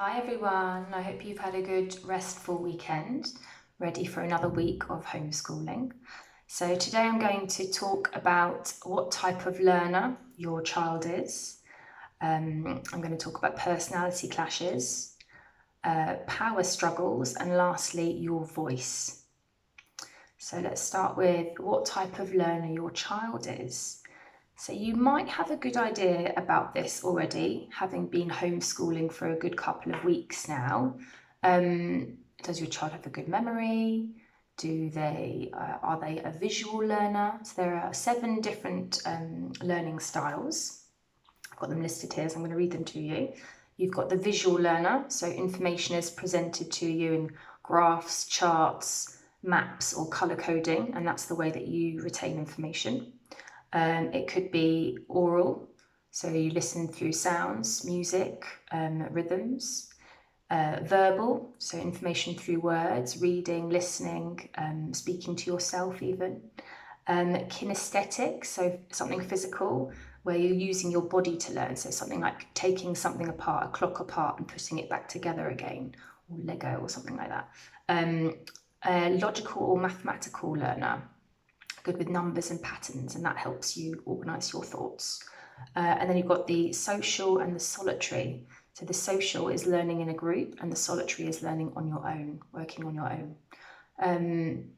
Hi everyone, I hope you've had a good restful weekend, ready for another week of homeschooling. So today I'm going to talk about what type of learner your child is. I'm going to talk about personality clashes, power struggles, and lastly, your voice. So let's start with what type of learner your child is. So you might have a good idea about this already, having been homeschooling for a good couple of weeks now. Does your child have a good memory? Are they a visual learner? So there are 7 different learning styles. I've got them listed here, so I'm going to read them to you. You've got the visual learner, so information is presented to you in graphs, charts, maps, or colour coding, and that's the way that you retain information. It could be oral, so you listen through sounds, music, rhythms. Verbal, so information through words, reading, listening, speaking to yourself even. Kinesthetic, so something physical, where you're using your body to learn, so something like taking something apart, a clock apart, and putting it back together again, or Lego or something like that. A logical or mathematical learner, good with numbers and patterns, and that helps you organise your thoughts. And then you've got the social and the solitary. So the social is learning in a group, and the solitary is learning on your own, working on your own.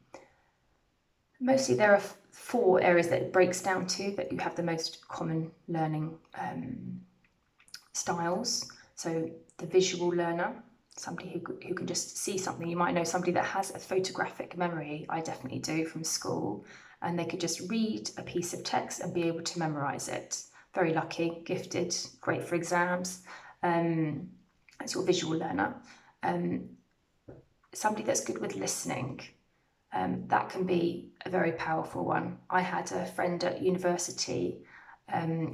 Mostly there are 4 areas that it breaks down to that you have the most common learning styles. So the visual learner, somebody who can just see something. You might know somebody that has a photographic memory. I definitely do from school, and they could just read a piece of text and be able to memorize it. Very lucky, gifted, great for exams. That's your visual learner. Somebody that's good with listening. That can be a very powerful one. I had a friend at university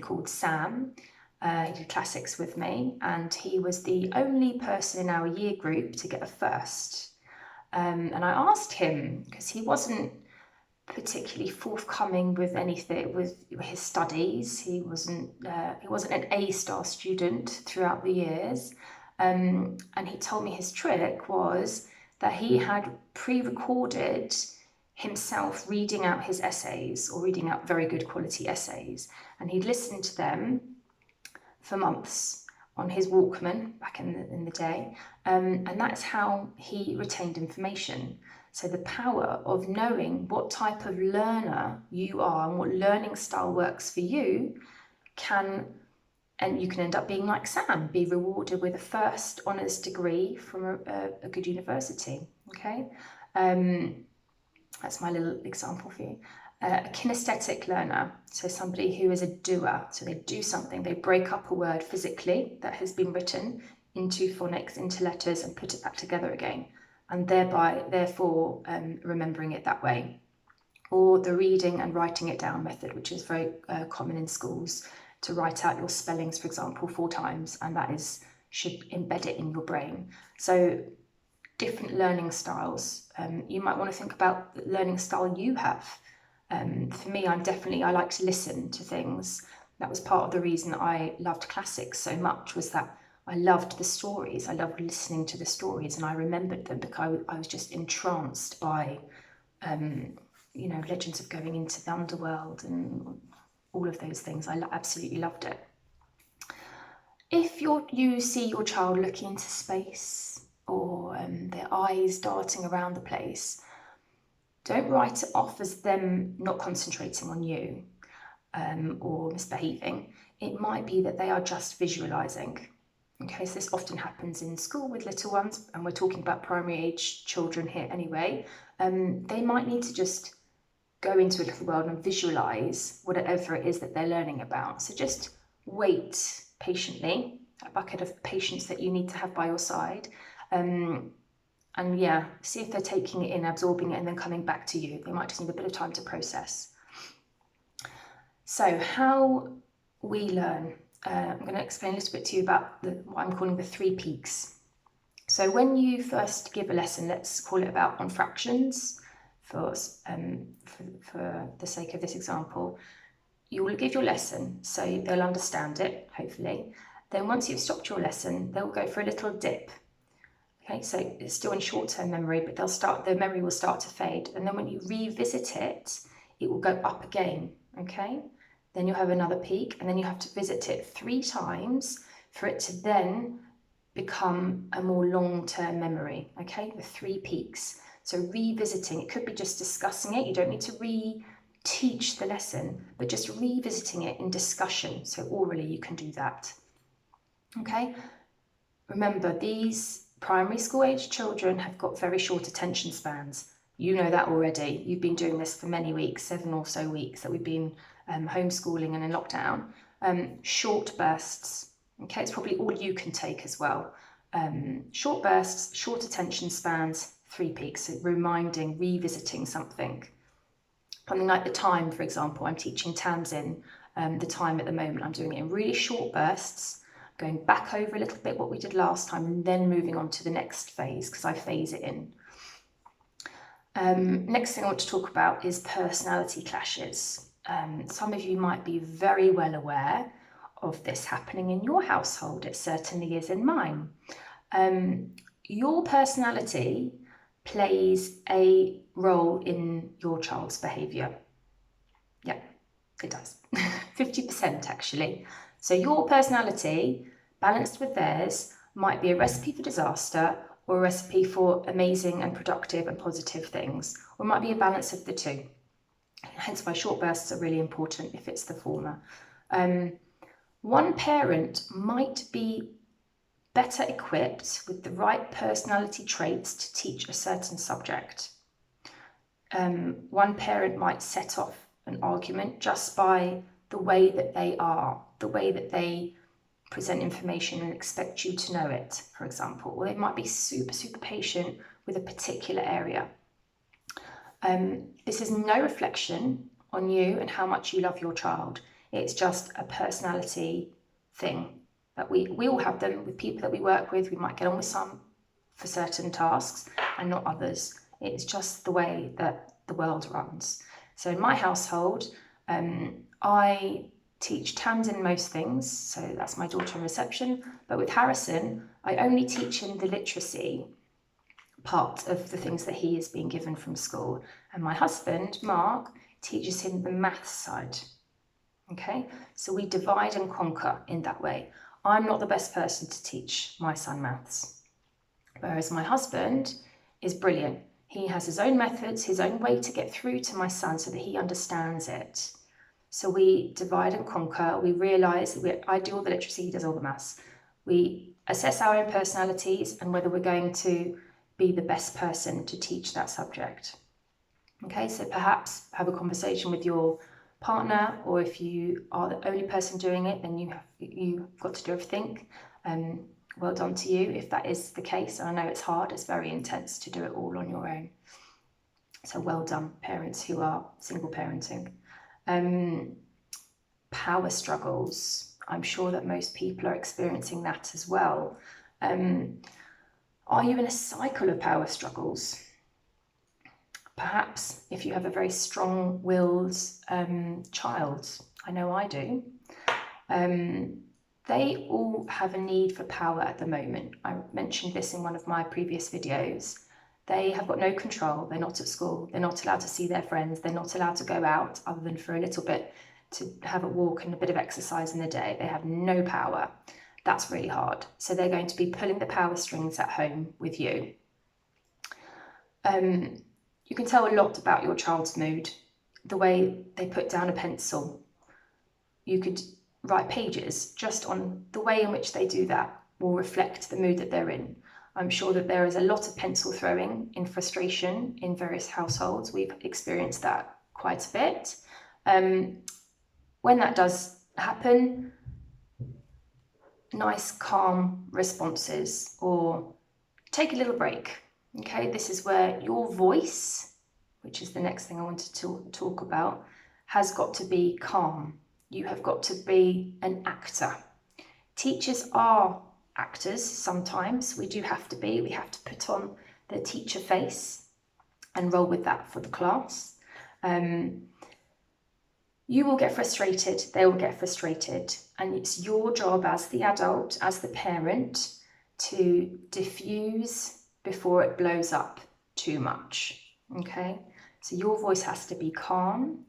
called Sam. He did classics with me, and he was the only person in our year group to get a first. And I asked him, because he wasn't particularly forthcoming with anything with his studies. He wasn't an A-star student throughout the years. And he told me his trick was that he had pre-recorded himself reading out his essays, or reading out very good quality essays, and he'd listened to them for months on his Walkman back in the day, and that's how he retained information. So the power of knowing what type of learner you are and what learning style works for you and you can end up being like Sam, be rewarded with a first honours degree from a good university, okay? That's my little example for you. A kinesthetic learner, so somebody who is a doer, so they do something, they break up a word physically that has been written into phonics, into letters, and put it back together again, and therefore remembering it that way. Or the reading and writing it down method, which is very common in schools, to write out your spellings, for example, 4 times, and that should embed it in your brain. So different learning styles. You might want to think about the learning style you have. For me, I like to listen to things. That was part of the reason I loved classics so much, was that I loved the stories. I loved listening to the stories, and I remembered them because I was just entranced by, legends of going into the underworld and all of those things. I absolutely loved it. If you see your child looking into space, or their eyes darting around the place, don't write it off as them not concentrating on you or misbehaving. It might be that they are just visualizing. Okay, so this often happens in school with little ones, and we're talking about primary age children here anyway. They might need to just go into a little world and visualize whatever it is that they're learning about. So just wait patiently, a bucket of patience that you need to have by your side. And yeah, see if they're taking it in, absorbing it, and then coming back to you. They might just need a bit of time to process. So how we learn. I'm going to explain a little bit to you about what I'm calling the 3 peaks. So when you first give a lesson, let's call it on fractions for the sake of this example, you will give your lesson, so they'll understand it, hopefully. Then once you've stopped your lesson, they'll go for a little dip. Okay, so it's still in short-term memory, but the memory will start to fade. And then when you revisit it, it will go up again, okay? Then you'll have another peak, and then you have to visit it 3 times for it to then become a more long-term memory, okay, with 3 peaks. So revisiting, it could be just discussing it. You don't need to re-teach the lesson, but just revisiting it in discussion. So orally you can do that, okay? Remember, these primary school age children have got very short attention spans. You know that already. You've been doing this for many weeks, 7 or so weeks that we've been homeschooling and in lockdown. Short bursts, okay, it's probably all you can take as well. Short bursts, short attention spans, 3 peaks, so reminding, revisiting something. Something like the time, for example, I'm teaching Tamsin the time at the moment. I'm doing it in really short bursts, going back over a little bit what we did last time, and then moving on to the next phase because I phase it in. Next thing I want to talk about is personality clashes. Some of you might be very well aware of this happening in your household. It certainly is in mine. Your personality plays a role in your child's behaviour. Yeah, it does. 50% actually. So your personality, balanced with theirs, might be a recipe for disaster or a recipe for amazing and productive and positive things, or it might be a balance of the two. Hence why short bursts are really important if it's the former. One parent might be better equipped with the right personality traits to teach a certain subject. One parent might set off an argument just by the way that they are, the way that they present information and expect you to know it, for example. Or they might be super, super patient with a particular area. This is no reflection on you and how much you love your child. It's just a personality thing that we all have them with people that we work with. We might get on with some for certain tasks and not others. It's just the way that the world runs. So in my household, I teach Tamsin most things, so that's my daughter in reception, but with Harrison, I only teach him the literacy part of the things that he is being given from school. And my husband, Mark, teaches him the maths side. Okay, so we divide and conquer in that way. I'm not the best person to teach my son maths, whereas my husband is brilliant. He has his own methods, his own way to get through to my son so that he understands it. So we divide and conquer. We realise that I do all the literacy, he does all the maths. We assess our own personalities and whether we're going to be the best person to teach that subject. Okay, so perhaps have a conversation with your partner, or if you are the only person doing it, then you've got to do everything. Well done to you if that is the case. And I know it's hard, it's very intense to do it all on your own. So well done, parents who are single parenting. Power struggles. I'm sure that most people are experiencing that as well. Are you in a cycle of power struggles? Perhaps if you have a very strong-willed child, I know I do, they all have a need for power at the moment. I mentioned this in one of my previous videos. They have got no control, they're not at school, they're not allowed to see their friends, they're not allowed to go out other than for a little bit to have a walk and a bit of exercise in the day. They have no power. That's really hard. So they're going to be pulling the power strings at home with you. You can tell a lot about your child's mood, the way they put down a pencil. You could write pages just on the way in which they do that will reflect the mood that they're in. I'm sure that there is a lot of pencil throwing in frustration in various households. We've experienced that quite a bit. When that does happen, nice, calm responses, or take a little break. Okay, this is where your voice, which is the next thing I wanted to talk about, has got to be calm. You have got to be an actor. Teachers are actors sometimes. We do have to be. We have to put on the teacher face and roll with that for the class. You will get frustrated, they will get frustrated, and it's your job as the adult, as the parent, to diffuse before it blows up too much, okay? So your voice has to be calm.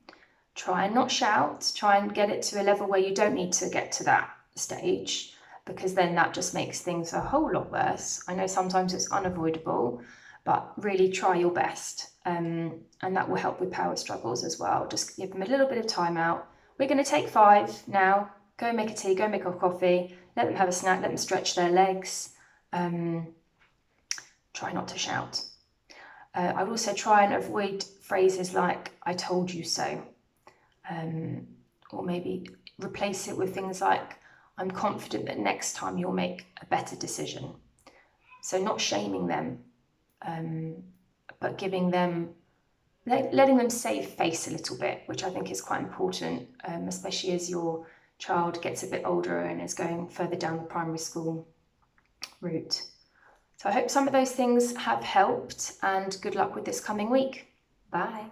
Try and not shout, try and get it to a level where you don't need to get to that stage, because then that just makes things a whole lot worse. I know sometimes it's unavoidable, but really try your best. And that will help with power struggles as well. Just give them a little bit of time out. We're going to take 5 now. Go make a tea, go make a coffee, let them have a snack, let them stretch their legs. Try not to shout. I would also try and avoid phrases like, I told you so. Or maybe replace it with things like, I'm confident that next time you'll make a better decision. So not shaming them, but giving them, letting them save face a little bit, which I think is quite important, especially as your child gets a bit older and is going further down the primary school route. So I hope some of those things have helped, and good luck with this coming week. Bye.